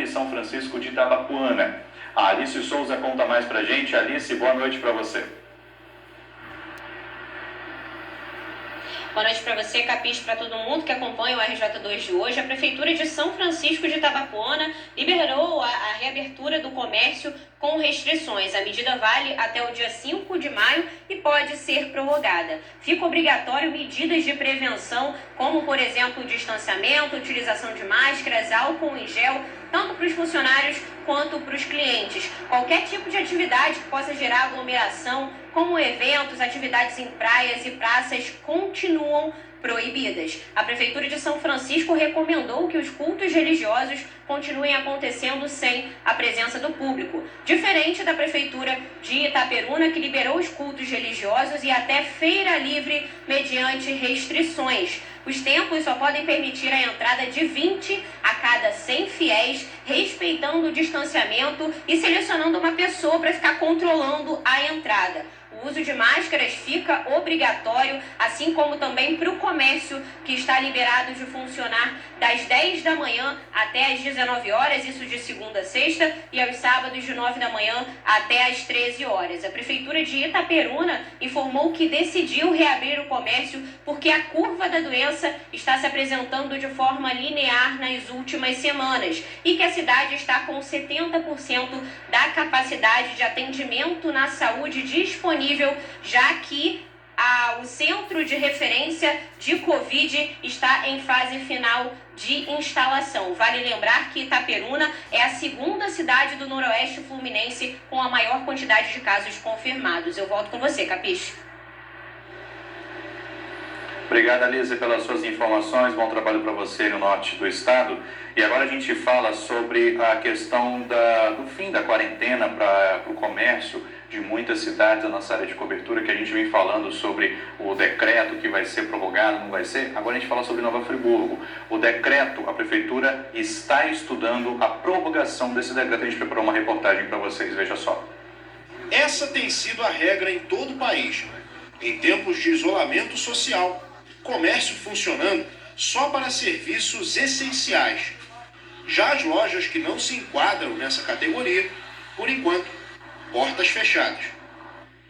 São Francisco de Itabapoana. A Alice Souza conta mais pra gente. Alice, boa noite para você. Boa noite para você, Capiche, para todo mundo que acompanha o RJ2 de hoje. A Prefeitura de São Francisco de Itabapoana liberou a reabertura do comércio com restrições. A medida vale até o dia 5 de maio e pode ser prorrogada. Fica obrigatório medidas de prevenção, como, por exemplo, distanciamento, utilização de máscaras, álcool em gel, tanto para os funcionários quanto para os clientes. Qualquer tipo de atividade que possa gerar aglomeração, como eventos, atividades em praias e praças, continuam proibidas. A Prefeitura de São Francisco recomendou que os cultos religiosos continuem acontecendo sem a presença do público, diferente da Prefeitura de Itaperuna, que liberou os cultos religiosos e até feira livre mediante restrições. Os templos só podem permitir a entrada de 20 a cada 100 fiéis, respeitando o distanciamento e selecionando uma pessoa para ficar controlando a entrada. O uso de máscaras fica obrigatório, assim como também para o comércio, que está liberado de funcionar das 10 da manhã até as 19 horas, isso de segunda a sexta, e aos sábados de 9 da manhã até as 13 horas. A Prefeitura de Itaperuna informou que decidiu reabrir o comércio porque a curva da doença está se apresentando de forma linear nas últimas semanas e que a cidade está com 70% da capacidade de atendimento na saúde disponível, já que o centro de referência de Covid está em fase final de instalação. Vale lembrar que Itaperuna é a segunda cidade do Noroeste Fluminense com a maior quantidade de casos confirmados. Eu volto com você, Capiche. Obrigado, Alice, pelas suas informações. Bom trabalho para você no norte do estado. E agora a gente fala sobre a questão do fim da quarentena para o comércio de muitas cidades da nossa área de cobertura, que a gente vem falando sobre o decreto que vai ser prorrogado, não vai ser. Agora a gente fala sobre Nova Friburgo. O decreto, a prefeitura está estudando a prorrogação desse decreto. A gente preparou uma reportagem para vocês, veja só. Essa tem sido a regra em todo o país. Em tempos de isolamento social, comércio funcionando só para serviços essenciais. Já as lojas que não se enquadram nessa categoria, por enquanto, portas fechadas.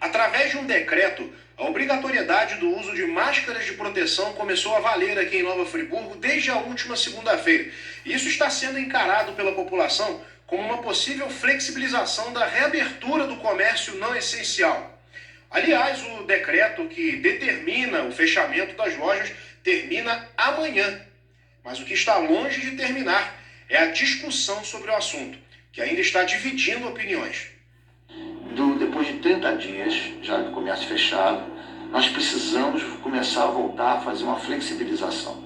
Através de um decreto, a obrigatoriedade do uso de máscaras de proteção começou a valer aqui em Nova Friburgo desde a última segunda-feira. E isso está sendo encarado pela população como uma possível flexibilização da reabertura do comércio não essencial. Aliás, o decreto que determina o fechamento das lojas termina amanhã. Mas o que está longe de terminar é a discussão sobre o assunto, que ainda está dividindo opiniões. Depois de 30 dias, já do comércio fechado, nós precisamos começar a voltar a fazer uma flexibilização.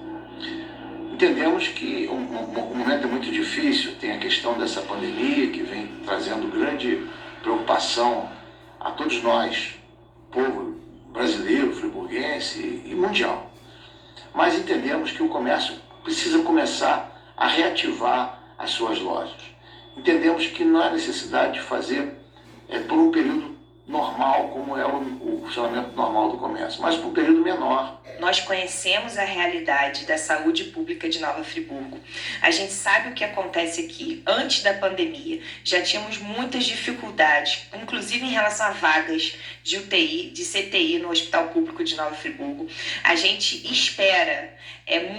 Entendemos que um momento é muito difícil, tem a questão dessa pandemia que vem trazendo grande preocupação a todos nós, povo brasileiro, friburguense e mundial. Mas entendemos que o comércio precisa começar a reativar as suas lojas. Entendemos que não há necessidade de fazer por um período normal, como é o funcionamento normal do comércio, mas por um período menor. Nós conhecemos a realidade da saúde pública de Nova Friburgo. A gente sabe o que acontece aqui. Antes da pandemia, já tínhamos muitas dificuldades, inclusive em relação a vagas de UTI, de CTI no Hospital Público de Nova Friburgo. A gente espera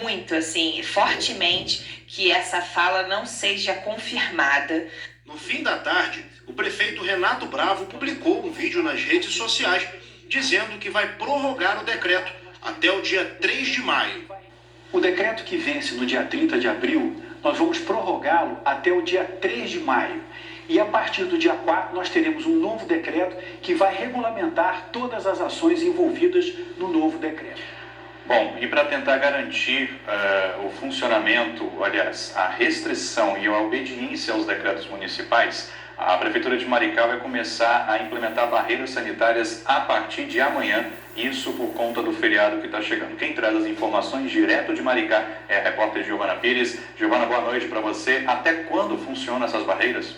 muito, assim, fortemente, que essa fala não seja confirmada. No fim da tarde, o prefeito Renato Bravo publicou um vídeo nas redes sociais dizendo que vai prorrogar o decreto até o dia 3 de maio. O decreto que vence no dia 30 de abril, nós vamos prorrogá-lo até o dia 3 de maio. E a partir do dia 4 nós teremos um novo decreto que vai regulamentar todas as ações envolvidas no novo decreto. Bom, e para tentar garantir o funcionamento, aliás, a restrição e a obediência aos decretos municipais, a Prefeitura de Maricá vai começar a implementar barreiras sanitárias a partir de amanhã, isso por conta do feriado que está chegando. Quem traz as informações direto de Maricá é a repórter Giovana Pires. Giovana, boa noite para você. Até quando funcionam essas barreiras?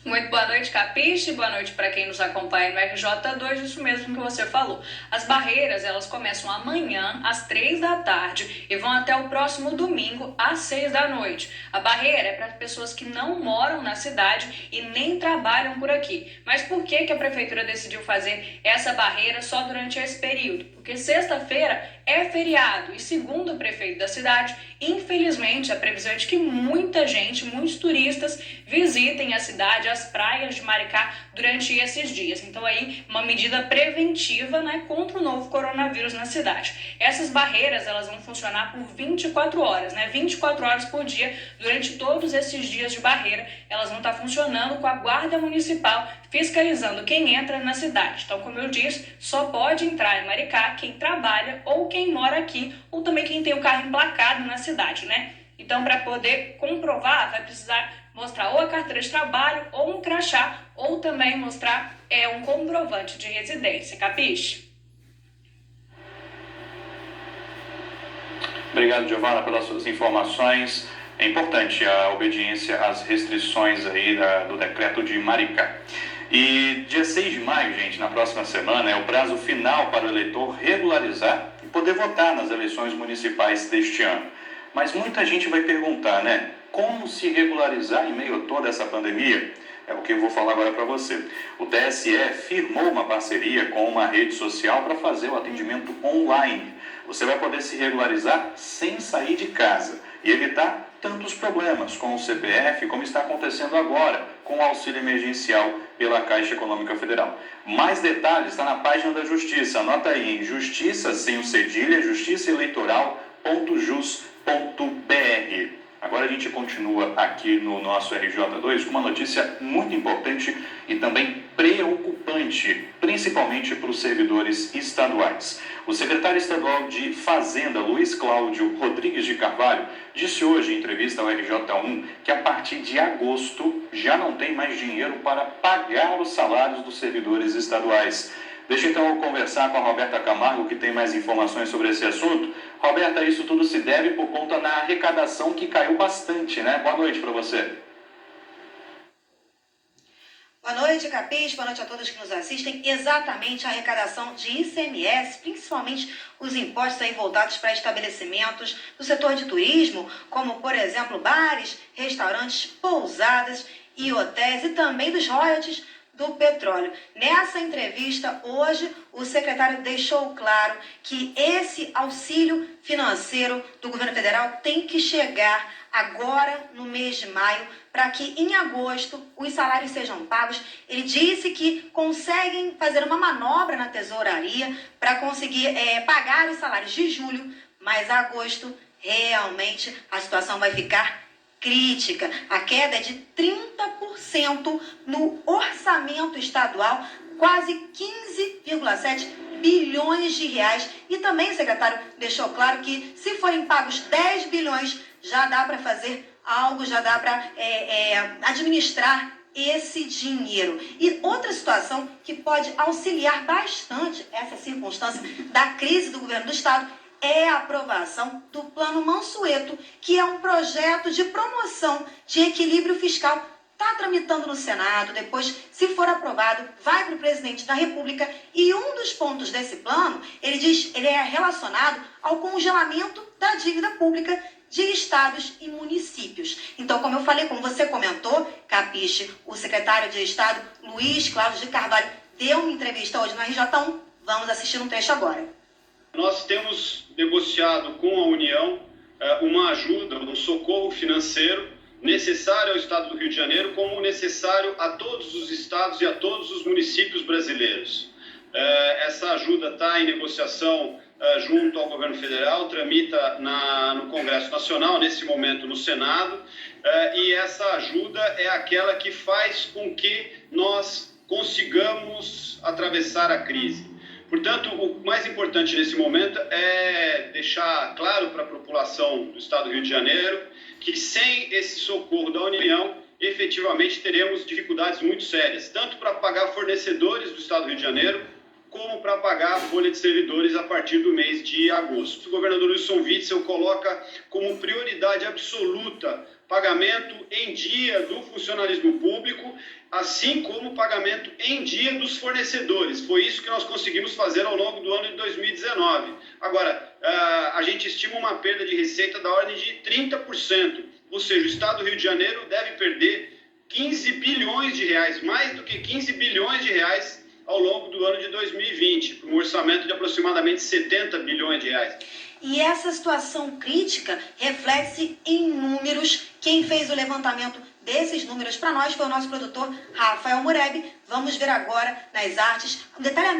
Muito boa noite, Capiche. Boa noite para quem nos acompanha no RJ2, isso mesmo que você falou. As barreiras, elas começam amanhã às 3 da tarde e vão até o próximo domingo às 6 da noite. A barreira é para pessoas que não moram na cidade e nem trabalham por aqui. Mas por que a prefeitura decidiu fazer essa barreira só durante esse período? Porque sexta-feira é feriado e, segundo o prefeito da cidade, infelizmente a previsão é de que muita gente, muitos turistas visitem a cidade, as praias de Maricá durante esses dias. Então aí uma medida preventiva, né, contra o novo coronavírus na cidade. Essas barreiras, elas vão funcionar por 24 horas, né, 24 horas por dia durante todos esses dias de barreira. Elas vão estar funcionando com a guarda municipal fiscalizando quem entra na cidade. Então, como eu disse, só pode entrar em Maricá quem trabalha ou quem mora aqui, ou também quem tem o carro emplacado na cidade, né? Então, para poder comprovar, vai precisar mostrar ou a carteira de trabalho, ou um crachá, ou também mostrar um comprovante de residência, capiche? Obrigado, Giovana, pelas suas informações. É importante a obediência às restrições aí do decreto de Maricá. E dia 6 de maio, gente, na próxima semana, é o prazo final para o eleitor regularizar e poder votar nas eleições municipais deste ano. Mas muita gente vai perguntar, né? Como se regularizar em meio a toda essa pandemia? É o que eu vou falar agora para você. O TSE firmou uma parceria com uma rede social para fazer o atendimento online. Você vai poder se regularizar sem sair de casa e evitar tantos problemas com o CPF como está acontecendo agora com o auxílio emergencial pela Caixa Econômica Federal. Mais detalhes está na página da Justiça. Anota aí, em justiça, sem o cedilha, justiçaeleitoral.jus.br. Agora a gente continua aqui no nosso RJ2 com uma notícia muito importante e também preocupante, principalmente para os servidores estaduais. O secretário estadual de Fazenda, Luiz Cláudio Rodrigues de Carvalho, disse hoje em entrevista ao RJ1 que a partir de agosto já não tem mais dinheiro para pagar os salários dos servidores estaduais. Deixa então eu conversar com a Roberta Camargo, que tem mais informações sobre esse assunto. Roberta, isso tudo se deve por conta da arrecadação que caiu bastante, né? Boa noite para você. Boa noite, Capiche. Boa noite a todos que nos assistem. Exatamente a arrecadação de ICMS, principalmente os impostos aí voltados para estabelecimentos do setor de turismo, como, por exemplo, bares, restaurantes, pousadas e hotéis, e também dos royalties do petróleo. Nessa entrevista, hoje, o secretário deixou claro que esse auxílio financeiro do governo federal tem que chegar agora no mês de maio, para que em agosto os salários sejam pagos. Ele disse que conseguem fazer uma manobra na tesouraria para conseguir pagar os salários de julho, mas agosto realmente a situação vai ficar crítica. A queda é de 30% no orçamento estadual, quase 15,7 bilhões de reais. E também o secretário deixou claro que se forem pagos 10 bilhões, já dá para fazer algo, já dá para administrar esse dinheiro. E outra situação que pode auxiliar bastante essa circunstância da crise do governo do estado é a aprovação do Plano Mansueto, que é um projeto de promoção de equilíbrio fiscal. Está tramitando no Senado, depois, se for aprovado, vai para o presidente da República. E um dos pontos desse plano, ele é relacionado ao congelamento da dívida pública de estados e municípios. Então, como eu falei, como você comentou, Capiche, o secretário de Estado, Luiz Cláudio de Carvalho, deu uma entrevista hoje no RJ1. Vamos assistir um trecho agora. Nós temos negociado com a União uma ajuda, um socorro financeiro necessário ao Estado do Rio de Janeiro, como necessário a todos os estados e a todos os municípios brasileiros. Essa ajuda está em negociação junto ao governo federal, tramita no Congresso Nacional, nesse momento no Senado, e essa ajuda é aquela que faz com que nós consigamos atravessar a crise. Portanto, o mais importante nesse momento é deixar claro para a população do Estado do Rio de Janeiro que sem esse socorro da União, efetivamente teremos dificuldades muito sérias, tanto para pagar fornecedores do Estado do Rio de Janeiro, como para pagar a folha de servidores a partir do mês de agosto. O governador Wilson Witzel coloca como prioridade absoluta pagamento em dia do funcionalismo público, assim como pagamento em dia dos fornecedores. Foi isso que nós conseguimos fazer ao longo do ano de 2019. Agora, a gente estima uma perda de receita da ordem de 30%, ou seja, o Estado do Rio de Janeiro deve perder 15 bilhões de reais, mais do que 15 bilhões de reais ao longo do ano de 2020, um orçamento de aproximadamente 70 bilhões de reais. E essa situação crítica reflete em números. Quem fez o levantamento desses números para nós foi o nosso produtor Rafael Mureb. Vamos ver agora nas artes um detalhamento